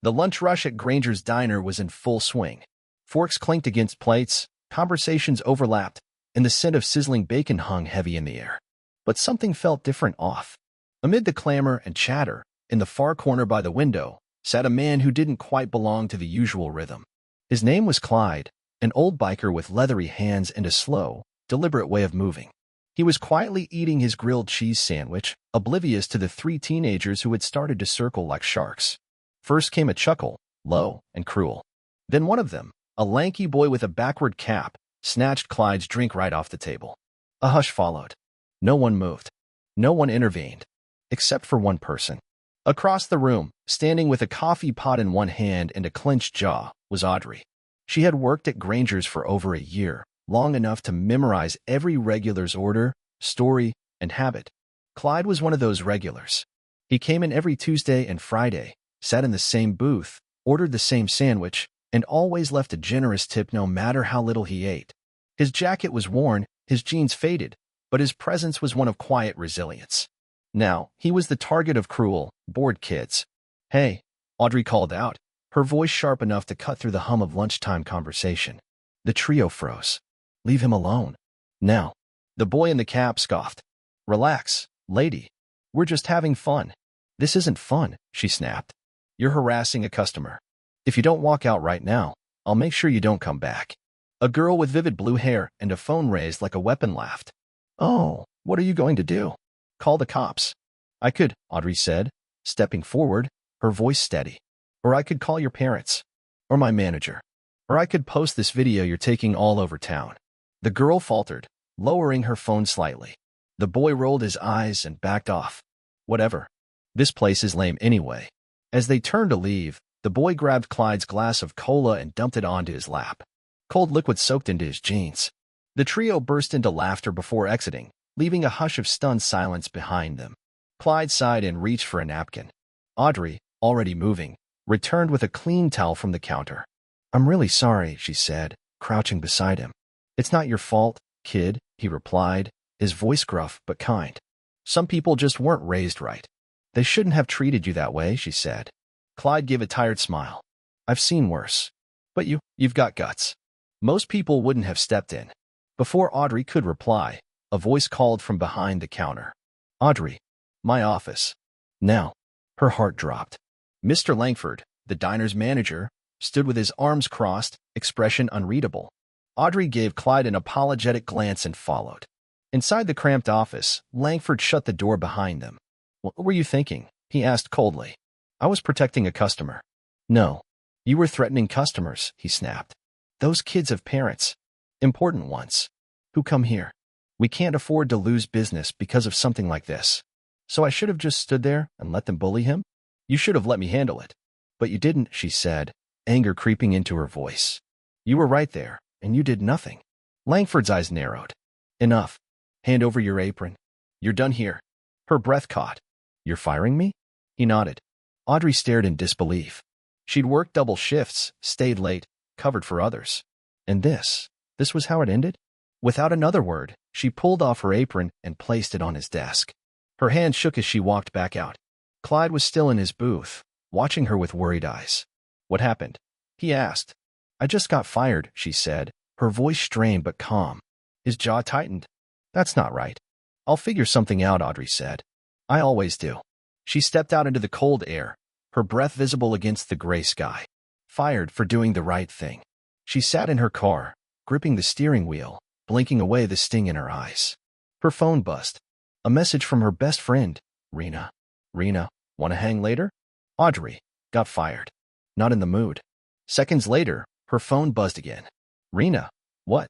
The lunch rush at Granger's diner was in full swing. Forks clinked against plates, conversations overlapped, and the scent of sizzling bacon hung heavy in the air. But something felt different off. Amid the clamor and chatter, in the far corner by the window, sat a man who didn't quite belong to the usual rhythm. His name was Clyde, an old biker with leathery hands and a slow, deliberate way of moving. He was quietly eating his grilled cheese sandwich, oblivious to the three teenagers who had started to circle like sharks. First came a chuckle, low and cruel. Then one of them, a lanky boy with a backward cap, snatched Clyde's drink right off the table. A hush followed. No one moved. No one intervened. Except for one person. Across the room, standing with a coffee pot in one hand and a clenched jaw, was Audrey. She had worked at Granger's for over a year, long enough to memorize every regular's order, story, and habit. Clyde was one of those regulars. He came in every Tuesday and Friday, sat in the same booth, ordered the same sandwich, and always left a generous tip no matter how little he ate. His jacket was worn, his jeans faded, but his presence was one of quiet resilience. Now, he was the target of cruel, bored kids. "Hey," Audrey called out, her voice sharp enough to cut through the hum of lunchtime conversation. The trio froze. "Leave him alone." "Now." The boy in the cap scoffed. "Relax, lady. We're just having fun." "This isn't fun," she snapped. "You're harassing a customer. If you don't walk out right now, I'll make sure you don't come back." A girl with vivid blue hair and a phone raised like a weapon laughed. "Oh, what are you going to do? Call the cops?" "I could," Audrey said, stepping forward, her voice steady. "Or I could call your parents. Or my manager. Or I could post this video you're taking all over town." The girl faltered, lowering her phone slightly. The boy rolled his eyes and backed off. "Whatever. This place is lame anyway." As they turned to leave, the boy grabbed Clyde's glass of cola and dumped it onto his lap. Cold liquid soaked into his jeans. The trio burst into laughter before exiting, leaving a hush of stunned silence behind them. Clyde sighed and reached for a napkin. Audrey, already moving, returned with a clean towel from the counter. "I'm really sorry," she said, crouching beside him. "It's not your fault, kid," he replied, his voice gruff but kind. "Some people just weren't raised right. They shouldn't have treated you that way," she said. Clyde gave a tired smile. "I've seen worse. But you've got guts. Most people wouldn't have stepped in." Before Audrey could reply, a voice called from behind the counter. "Audrey, my office." Now, her heart dropped. Mr. Langford, the diner's manager, stood with his arms crossed, expression unreadable. Audrey gave Clyde an apologetic glance and followed. Inside the cramped office, Langford shut the door behind them. "What were you thinking?" he asked coldly. "I was protecting a customer." "No, you were threatening customers," he snapped. "Those kids have parents. Important ones. Who come here. We can't afford to lose business because of something like this. So I should have just stood there and let them bully him? You should have let me handle it." "But you didn't," she said, anger creeping into her voice. "You were right there, and you did nothing." Langford's eyes narrowed. "Enough. Hand over your apron. You're done here." Her breath caught. "You're firing me?" He nodded. Audrey stared in disbelief. She'd worked double shifts, stayed late, covered for others. And this was how it ended? Without another word, she pulled off her apron and placed it on his desk. Her hand shook as she walked back out. Clyde was still in his booth, watching her with worried eyes. "What happened?" he asked. "I just got fired," she said, her voice strained but calm. His jaw tightened. "That's not right." "I'll figure something out," Audrey said. "I always do." She stepped out into the cold air, her breath visible against the gray sky. Fired for doing the right thing. She sat in her car, gripping the steering wheel, blinking away the sting in her eyes. Her phone buzzed. A message from her best friend, Rena. "Rena, wanna hang later?" Audrey got fired. Not in the mood. Seconds later, her phone buzzed again. "Rena, what?"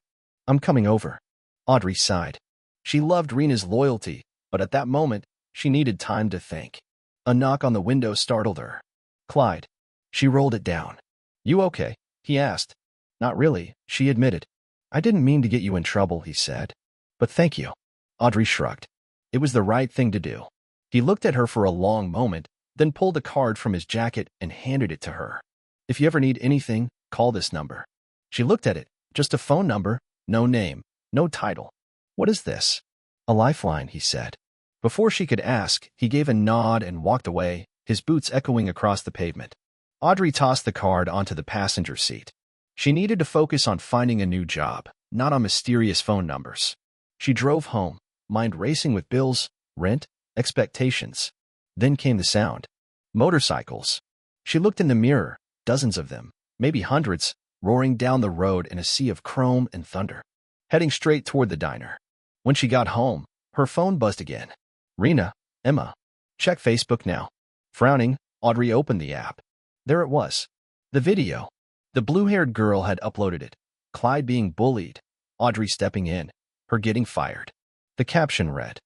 "I'm coming over." Audrey sighed. She loved Rena's loyalty, but at that moment, she needed time to think. A knock on the window startled her. "Clyde." She rolled it down. "You okay?" he asked. "Not really," she admitted. "I didn't mean to get you in trouble," he said. "But thank you." Audrey shrugged. It was the right thing to do. He looked at her for a long moment, then pulled a card from his jacket and handed it to her. "If you ever need anything, call this number." She looked at it. Just a phone number, no name, no title. "What is this?" "A lifeline," he said. Before she could ask, he gave a nod and walked away, his boots echoing across the pavement. Audrey tossed the card onto the passenger seat. She needed to focus on finding a new job, not on mysterious phone numbers. She drove home, mind racing with bills, rent, expectations. Then came the sound. Motorcycles. She looked in the mirror, dozens of them, maybe hundreds, roaring down the road in a sea of chrome and thunder, heading straight toward the diner. When she got home, her phone buzzed again. Rena, Emma. Check Facebook now. Frowning, Audrey opened the app. There it was. The video. The blue-haired girl had uploaded it. Clyde being bullied. Audrey stepping in. Her getting fired. The caption read,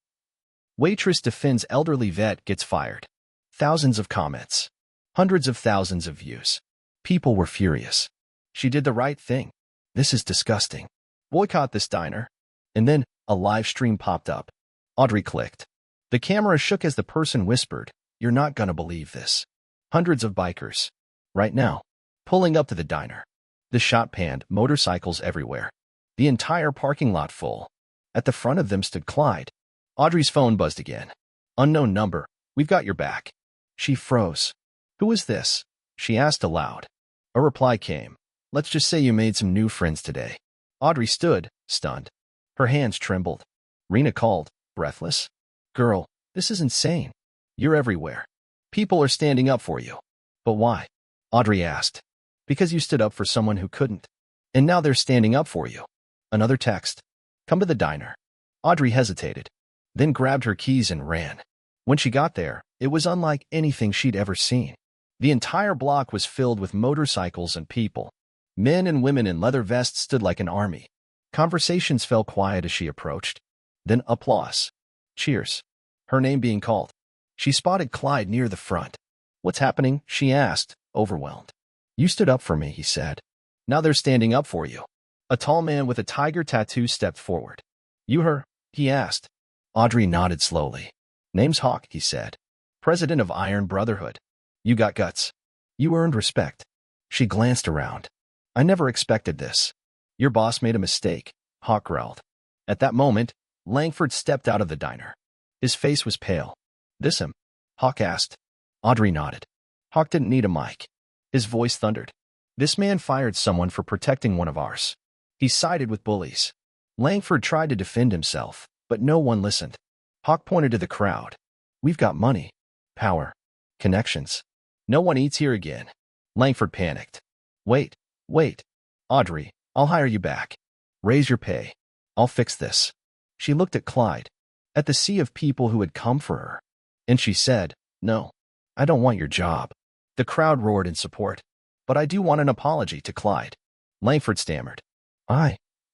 "Waitress defends elderly vet gets fired." Thousands of comments. Hundreds of thousands of views. People were furious. She did the right thing. This is disgusting. Boycott this diner. And then a live stream popped up. Audrey clicked. The camera shook as the person whispered, "You're not gonna believe this." Hundreds of bikers. Right now. Pulling up to the diner. The shot panned, motorcycles everywhere. The entire parking lot full. At the front of them stood Clyde. Audrey's phone buzzed again. "Unknown number. We've got your back." She froze. "Who is this?" she asked aloud. A reply came. "Let's just say you made some new friends today." Audrey stood, stunned. Her hands trembled. Rena called, breathless. "Girl, this is insane. You're everywhere. People are standing up for you." "But why?" Audrey asked. "Because you stood up for someone who couldn't. And now they're standing up for you." Another text. "Come to the diner." Audrey hesitated, then grabbed her keys and ran. When she got there, it was unlike anything she'd ever seen. The entire block was filled with motorcycles and people. Men and women in leather vests stood like an army. Conversations fell quiet as she approached. Then applause. Cheers. Her name being called. She spotted Clyde near the front. "What's happening?" she asked, overwhelmed. "You stood up for me," he said. "Now they're standing up for you." A tall man with a tiger tattoo stepped forward. "You her?" he asked. Audrey nodded slowly. "Name's Hawk," he said. "President of Iron Brotherhood. You got guts. You earned respect." She glanced around. "I never expected this." "Your boss made a mistake," Hawk growled. At that moment, Langford stepped out of the diner. His face was pale. "This him?" Hawk asked. Audrey nodded. Hawk didn't need a mic. His voice thundered. "This man fired someone for protecting one of ours. He sided with bullies." Langford tried to defend himself, but no one listened. Hawk pointed to the crowd. "We've got money, power, connections. No one eats here again." Langford panicked. Wait. Audrey, I'll hire you back. Raise your pay. I'll fix this." She looked at Clyde, at the sea of people who had come for her, and she said, "No, I don't want your job." The crowd roared in support. "But I do want an apology," to Clyde. Langford stammered.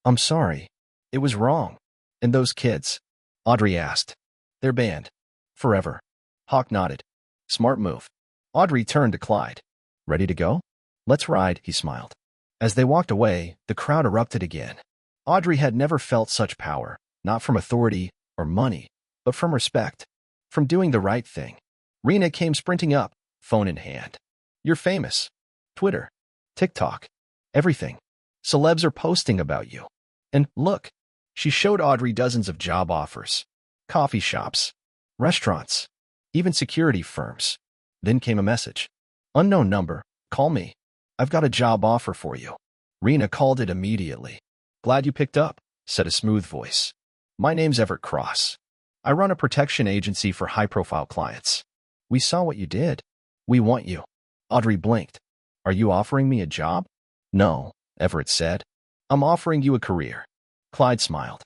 I'm sorry. It was wrong." "And those kids?" Audrey asked. "They're banned. Forever." Hawk nodded. "Smart move." Audrey turned to Clyde. "Ready to go?" "Let's ride," he smiled. As they walked away, the crowd erupted again. Audrey had never felt such power, not from authority or money, but from respect, from doing the right thing. Rena came sprinting up, phone in hand. "You're famous. Twitter, TikTok, everything. Celebs are posting about you. And look." She showed Audrey dozens of job offers. Coffee shops, restaurants, even security firms. Then came a message. "Unknown number, call me. I've got a job offer for you." Rena called it immediately. "Glad you picked up," said a smooth voice. "My name's Everett Cross. I run a protection agency for high-profile clients. We saw what you did. We want you." Audrey blinked. "Are you offering me a job?" "No," Everett said. "I'm offering you a career." Clyde smiled.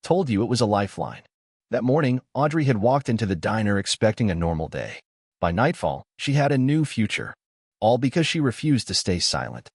"Told you it was a lifeline." That morning, Audrey had walked into the diner expecting a normal day. By nightfall, she had a new future. All because she refused to stay silent.